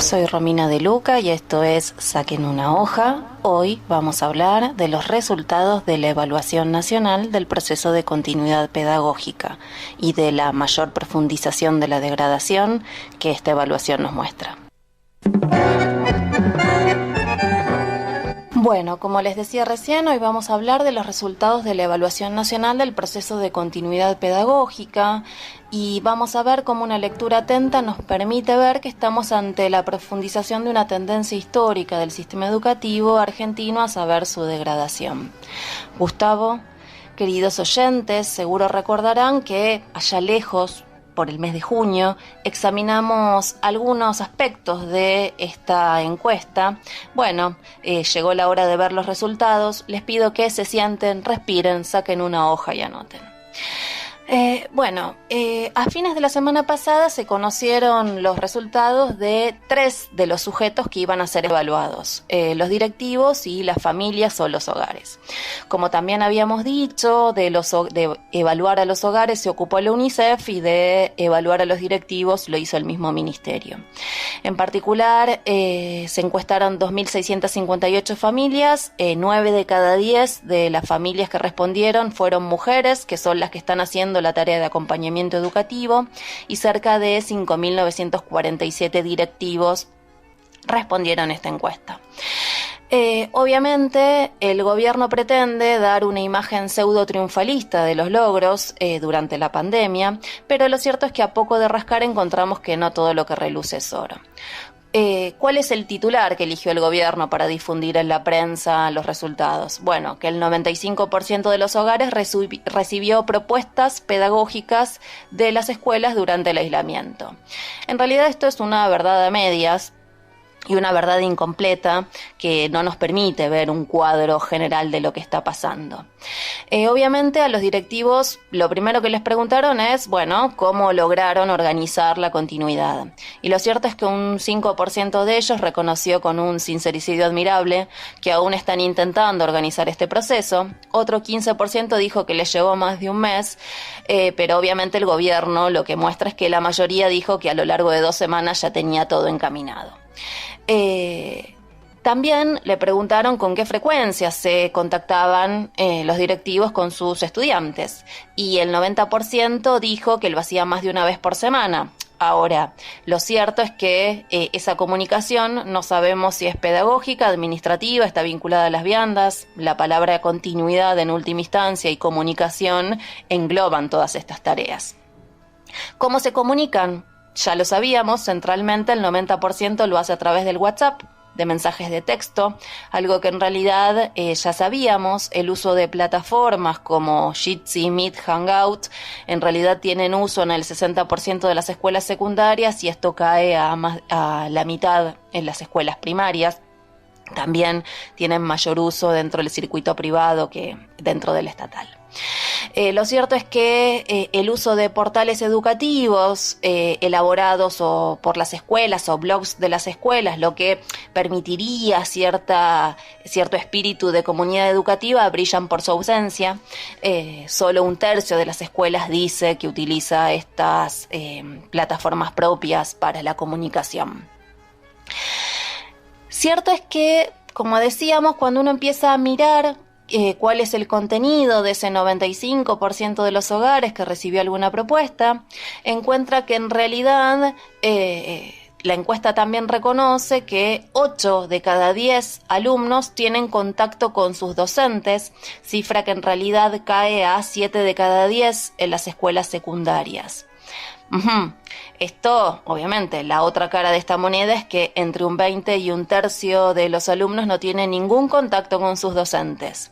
Soy Romina De Luca y esto es Saquen una hoja. Hoy vamos a hablar de los resultados de la evaluación nacional del proceso de continuidad pedagógica y de la mayor profundización de la degradación que esta evaluación nos muestra. Bueno, como les decía recién, hoy vamos a hablar de los resultados de la evaluación nacional del proceso de continuidad pedagógica y vamos a ver cómo una lectura atenta nos permite ver que estamos ante la profundización de una tendencia histórica del sistema educativo argentino a saber su degradación. Gustavo, queridos oyentes, seguro recordarán que allá lejos, por el mes de junio, examinamos algunos aspectos de esta encuesta. Bueno, llegó la hora de ver los resultados. Les pido que se sienten, respiren, saquen una hoja y anoten. A fines de la semana pasada se conocieron los resultados de 3 de los sujetos que iban a ser evaluados, los directivos y las familias o los hogares. Como también habíamos dicho, de evaluar a los hogares se ocupó la UNICEF y de evaluar a los directivos lo hizo el mismo ministerio. En particular, se encuestaron 2.658 familias, 9 de cada 10 de las familias que respondieron fueron mujeres, que son las que están haciendo la tarea de acompañamiento educativo, y cerca de 5.947 directivos respondieron a esta encuesta. Obviamente el gobierno pretende dar una imagen pseudo triunfalista de los logros durante la pandemia, pero lo cierto es que a poco de rascar encontramos que no todo lo que reluce es oro. ¿Cuál es el titular que eligió el gobierno para difundir en la prensa los resultados? Bueno, que el 95% de los hogares recibió propuestas pedagógicas de las escuelas durante el aislamiento. En realidad esto es una verdad a medias y una verdad incompleta que no nos permite ver un cuadro general de lo que está pasando. Obviamente a los directivos lo primero que les preguntaron es, ¿cómo lograron organizar la continuidad? Y lo cierto es que un 5% de ellos reconoció con un sincericidio admirable que aún están intentando organizar este proceso. Otro 15% dijo que les llevó más de un mes, pero obviamente el gobierno lo que muestra es que la mayoría dijo que a lo largo de 2 semanas ya tenía todo encaminado. También le preguntaron con qué frecuencia se contactaban los directivos con sus estudiantes y el 90% dijo que lo hacía más de una vez por semana. Ahora, lo cierto es que esa comunicación no sabemos si es pedagógica, administrativa, está vinculada a las viandas. La palabra continuidad en última instancia y comunicación engloban todas estas tareas. ¿Cómo se comunican? Ya lo sabíamos, centralmente el 90% lo hace a través del WhatsApp, de mensajes de texto, algo que en realidad ya sabíamos. El uso de plataformas como Jitsi, Meet, Hangout, en realidad tienen uso en el 60% de las escuelas secundarias y esto cae a la mitad en las escuelas primarias. También tienen mayor uso dentro del circuito privado que dentro del estatal. Lo cierto es que el uso de portales educativos elaborados por las escuelas o blogs de las escuelas, lo que permitiría cierto espíritu de comunidad educativa, brillan por su ausencia. Solo 1/3 de las escuelas dice que utiliza estas plataformas propias para la comunicación. Cierto es que, como decíamos, cuando uno empieza a mirar cuál es el contenido de ese 95% de los hogares que recibió alguna propuesta, encuentra que en realidad la encuesta también reconoce que 8 de cada 10 alumnos tienen contacto con sus docentes, cifra que en realidad cae a 7 de cada 10 en las escuelas secundarias. Esto, obviamente, la otra cara de esta moneda es que entre un 20 y 1/3 de los alumnos no tienen ningún contacto con sus docentes.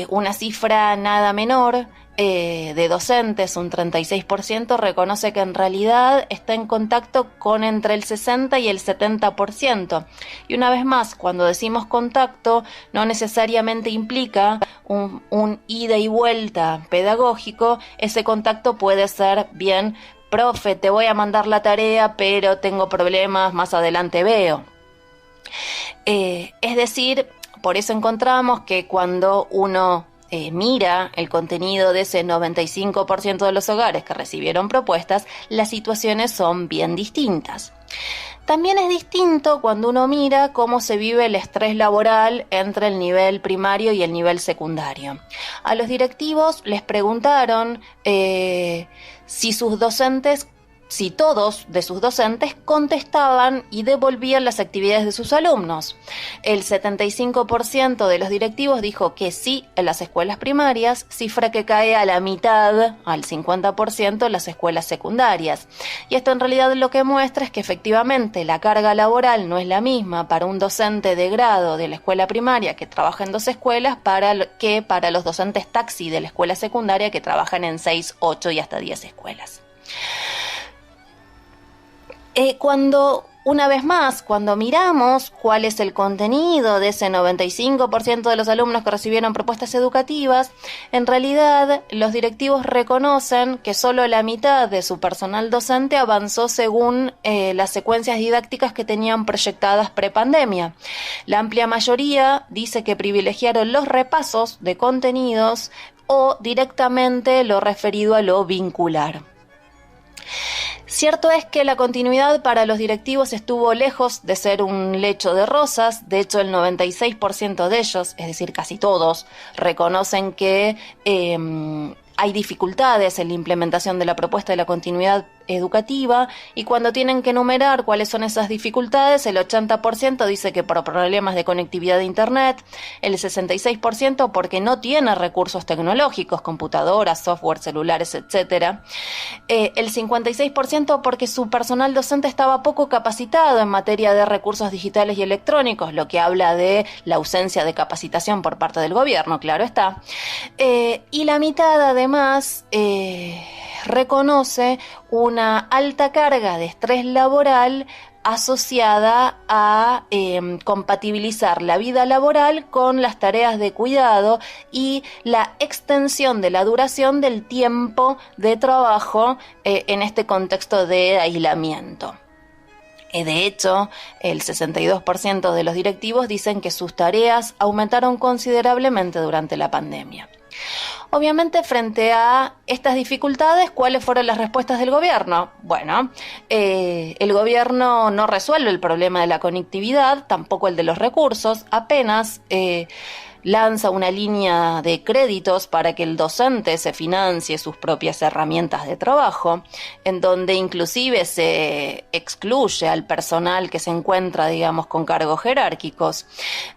Una cifra nada menor de docentes, un 36%, reconoce que en realidad está en contacto con entre el 60 y el 70%. Y una vez más, cuando decimos contacto, no necesariamente implica un ida y vuelta pedagógico. Ese contacto puede ser bien: profe, te voy a mandar la tarea, pero tengo problemas, más adelante veo. Es decir, por eso encontramos que cuando uno mira el contenido de ese 95% de los hogares que recibieron propuestas, las situaciones son bien distintas. También es distinto cuando uno mira cómo se vive el estrés laboral entre el nivel primario y el nivel secundario. A los directivos les preguntaron si todos de sus docentes contestaban y devolvían las actividades de sus alumnos. El 75% de los directivos dijo que sí en las escuelas primarias, cifra que cae a la mitad, al 50% en las escuelas secundarias. Y esto en realidad lo que muestra es que efectivamente la carga laboral no es la misma para un docente de grado de la escuela primaria que trabaja en 2 escuelas que para los docentes taxi de la escuela secundaria que trabajan en 6, 8 y hasta 10 escuelas. Cuando miramos cuál es el contenido de ese 95% de los alumnos que recibieron propuestas educativas, en realidad los directivos reconocen que solo la mitad de su personal docente avanzó según las secuencias didácticas que tenían proyectadas prepandemia. La amplia mayoría dice que privilegiaron los repasos de contenidos o directamente lo referido a lo vincular. Cierto es que la continuidad para los directivos estuvo lejos de ser un lecho de rosas. De hecho, el 96% de ellos, es decir, casi todos, reconocen que hay dificultades en la implementación de la propuesta de la continuidad educativa, y cuando tienen que enumerar cuáles son esas dificultades, el 80% dice que por problemas de conectividad de internet, el 66% porque no tiene recursos tecnológicos, computadoras, software, celulares, etc. El 56% porque su personal docente estaba poco capacitado en materia de recursos digitales y electrónicos, lo que habla de la ausencia de capacitación por parte del gobierno, claro está. Y la mitad además reconoce una alta carga de estrés laboral asociada a compatibilizar la vida laboral con las tareas de cuidado y la extensión de la duración del tiempo de trabajo en este contexto de aislamiento. De hecho, el 62% de los directivos dicen que sus tareas aumentaron considerablemente durante la pandemia. Obviamente, frente a estas dificultades, ¿cuáles fueron las respuestas del gobierno? Bueno, el gobierno no resuelve el problema de la conectividad, tampoco el de los recursos, apenas lanza una línea de créditos para que el docente se financie sus propias herramientas de trabajo, en donde inclusive se excluye al personal que se encuentra, digamos, con cargos jerárquicos.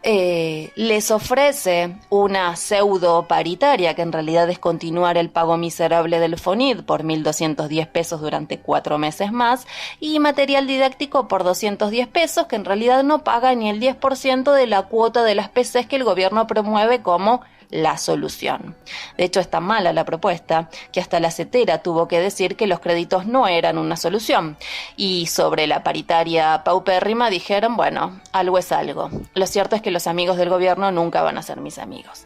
Les ofrece una pseudo paritaria, que en realidad es continuar el pago miserable del FONID por 1.210 pesos durante 4 meses más, y material didáctico por 210 pesos, que en realidad no paga ni el 10% de la cuota de las PCs que el gobierno promueve como la solución. De hecho, es tan mala la propuesta que hasta la CETERA tuvo que decir que los créditos no eran una solución. Y sobre la paritaria paupérrima dijeron, bueno, algo es algo. Lo cierto es que los amigos del gobierno nunca van a ser mis amigos.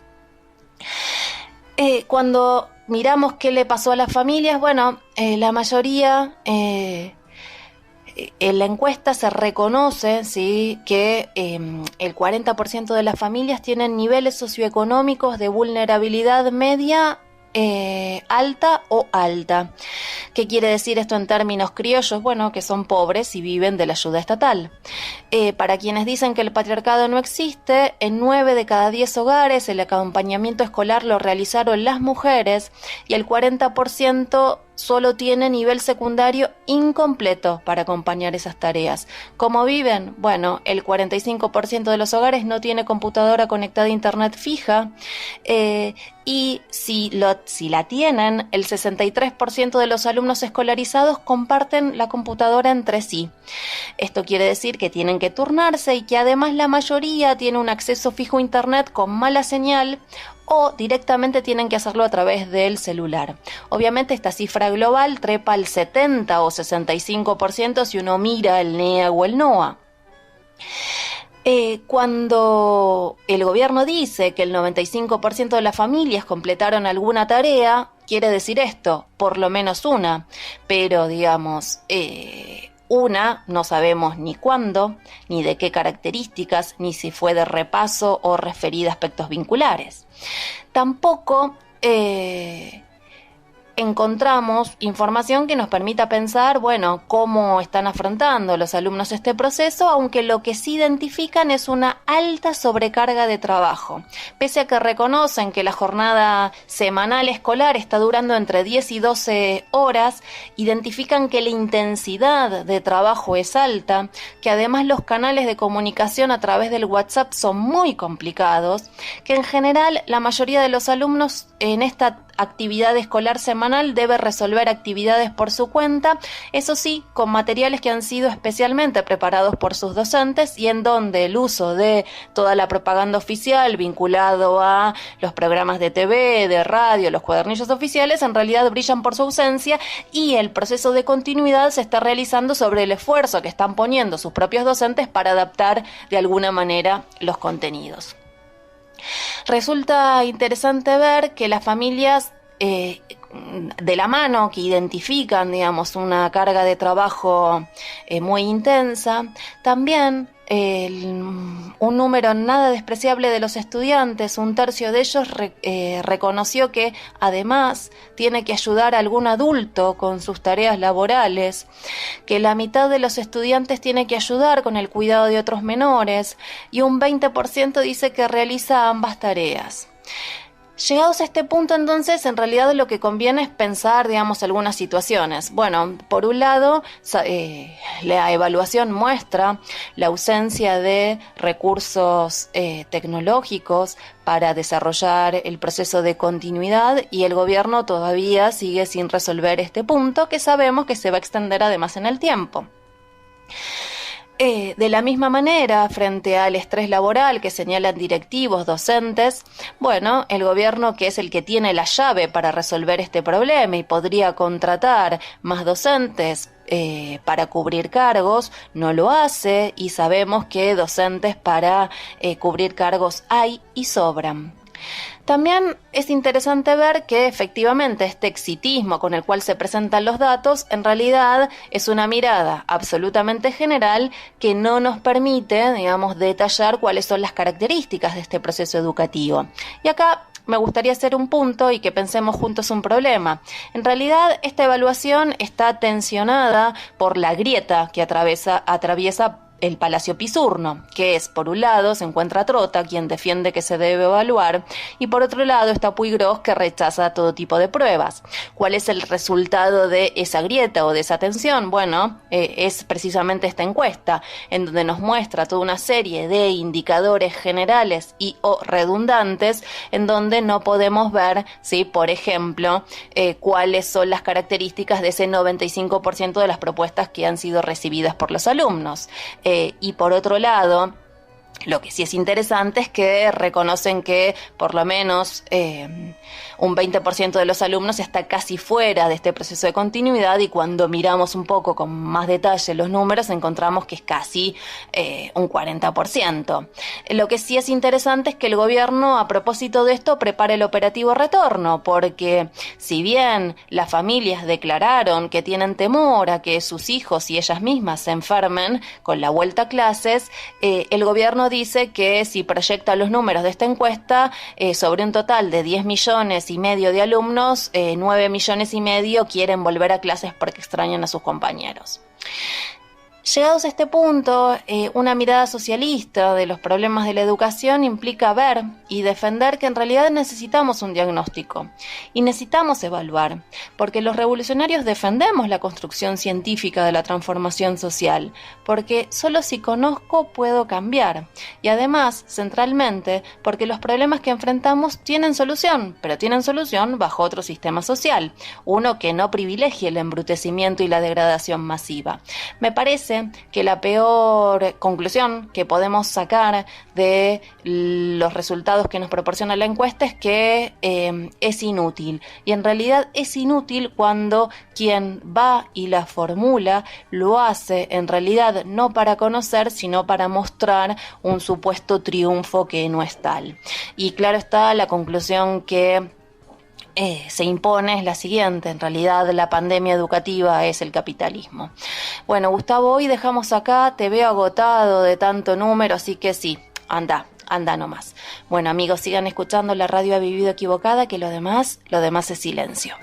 Cuando miramos qué le pasó a las familias, bueno, la mayoría... en la encuesta se reconoce, ¿sí?, que el 40% de las familias tienen niveles socioeconómicos de vulnerabilidad media, alta o alta. ¿Qué quiere decir esto en términos criollos? Bueno, que son pobres y viven de la ayuda estatal. Para quienes dicen que el patriarcado no existe, en 9 de cada 10 hogares el acompañamiento escolar lo realizaron las mujeres, y el 40% solo tiene nivel secundario incompleto para acompañar esas tareas. ¿Cómo viven? Bueno, el 45% de los hogares no tiene computadora conectada a internet fija, y si la tienen, el 63% de los alumnos escolarizados comparten la computadora entre sí. Esto quiere decir que tienen que turnarse y que además la mayoría tiene un acceso fijo a internet con mala señal, o directamente tienen que hacerlo a través del celular. Obviamente esta cifra global trepa al 70 o 65% si uno mira el NEA o el NOA. Cuando el gobierno dice que el 95% de las familias completaron alguna tarea, quiere decir esto, por lo menos una, pero digamos... Una, no sabemos ni cuándo, ni de qué características, ni si fue de repaso o referida a aspectos vinculares. Tampoco encontramos información que nos permita pensar, bueno, cómo están afrontando los alumnos este proceso, aunque lo que sí identifican es una alta sobrecarga de trabajo. Pese a que reconocen que la jornada semanal escolar está durando entre 10 y 12 horas, identifican que la intensidad de trabajo es alta, que además los canales de comunicación a través del WhatsApp son muy complicados, que en general la mayoría de los alumnos en esta actividad escolar semanal debe resolver actividades por su cuenta, eso sí, con materiales que han sido especialmente preparados por sus docentes y en donde el uso de toda la propaganda oficial vinculado a los programas de TV, de radio, los cuadernillos oficiales, en realidad brillan por su ausencia y el proceso de continuidad se está realizando sobre el esfuerzo que están poniendo sus propios docentes para adaptar de alguna manera los contenidos. Resulta interesante ver que las familias de la mano que identifican, digamos, una carga de trabajo muy intensa, también un número nada despreciable de los estudiantes, un tercio de ellos reconoció que además tiene que ayudar a algún adulto con sus tareas laborales, que la mitad de los estudiantes tiene que ayudar con el cuidado de otros menores y un 20% dice que realiza ambas tareas. Llegados a este punto, entonces, en realidad lo que conviene es pensar, digamos, algunas situaciones. Bueno, por un lado, la evaluación muestra la ausencia de recursos tecnológicos para desarrollar el proceso de continuidad y el gobierno todavía sigue sin resolver este punto que sabemos que se va a extender además en el tiempo. De la misma manera, frente al estrés laboral que señalan directivos, docentes, bueno, el gobierno, que es el que tiene la llave para resolver este problema y podría contratar más docentes para cubrir cargos, no lo hace y sabemos que docentes para cubrir cargos hay y sobran. También es interesante ver que efectivamente este exitismo con el cual se presentan los datos en realidad es una mirada absolutamente general que no nos permite, digamos, detallar cuáles son las características de este proceso educativo. Y acá me gustaría hacer un punto y que pensemos juntos un problema. En realidad, esta evaluación está tensionada por la grieta que atraviesa el Palacio Pisurno, que es, por un lado, se encuentra Trota, quien defiende que se debe evaluar, y por otro lado está Puiggrós, que rechaza todo tipo de pruebas. ¿Cuál es el resultado de esa grieta o de esa tensión? Bueno, es precisamente esta encuesta, en donde nos muestra toda una serie de indicadores generales y o redundantes, en donde no podemos ver, ¿sí?, por ejemplo, cuáles son las características de ese 95% de las propuestas que han sido recibidas por los alumnos. Y por otro lado, lo que sí es interesante es que reconocen que por lo menos un 20% de los alumnos está casi fuera de este proceso de continuidad y cuando miramos un poco con más detalle los números encontramos que es casi un 40%. Lo que sí es interesante es que el gobierno, a propósito de esto, prepara el operativo retorno, porque si bien las familias declararon que tienen temor a que sus hijos y ellas mismas se enfermen con la vuelta a clases, el gobierno dice que si proyecta los números de esta encuesta, sobre un total de 10 millones y medio de alumnos, 9 millones y medio quieren volver a clases porque extrañan a sus compañeros. Llegados a este punto, una mirada socialista de los problemas de la educación implica ver y defender que en realidad necesitamos un diagnóstico y necesitamos evaluar, porque los revolucionarios defendemos la construcción científica de la transformación social, porque solo si conozco puedo cambiar y además, centralmente, porque los problemas que enfrentamos tienen solución, pero tienen solución bajo otro sistema social, uno que no privilegie el embrutecimiento y la degradación masiva. Me parece que la peor conclusión que podemos sacar de los resultados que nos proporciona la encuesta es que es inútil. Y en realidad es inútil cuando quien va y la formula lo hace en realidad no para conocer, sino para mostrar un supuesto triunfo que no es tal. Y claro está la conclusión que se impone es la siguiente: en realidad la pandemia educativa es el capitalismo. Bueno, Gustavo, hoy dejamos acá, te veo agotado de tanto número, así que sí, anda nomás. Bueno, amigos, sigan escuchando la radio Ha Vivido Equivocada, que lo demás es silencio.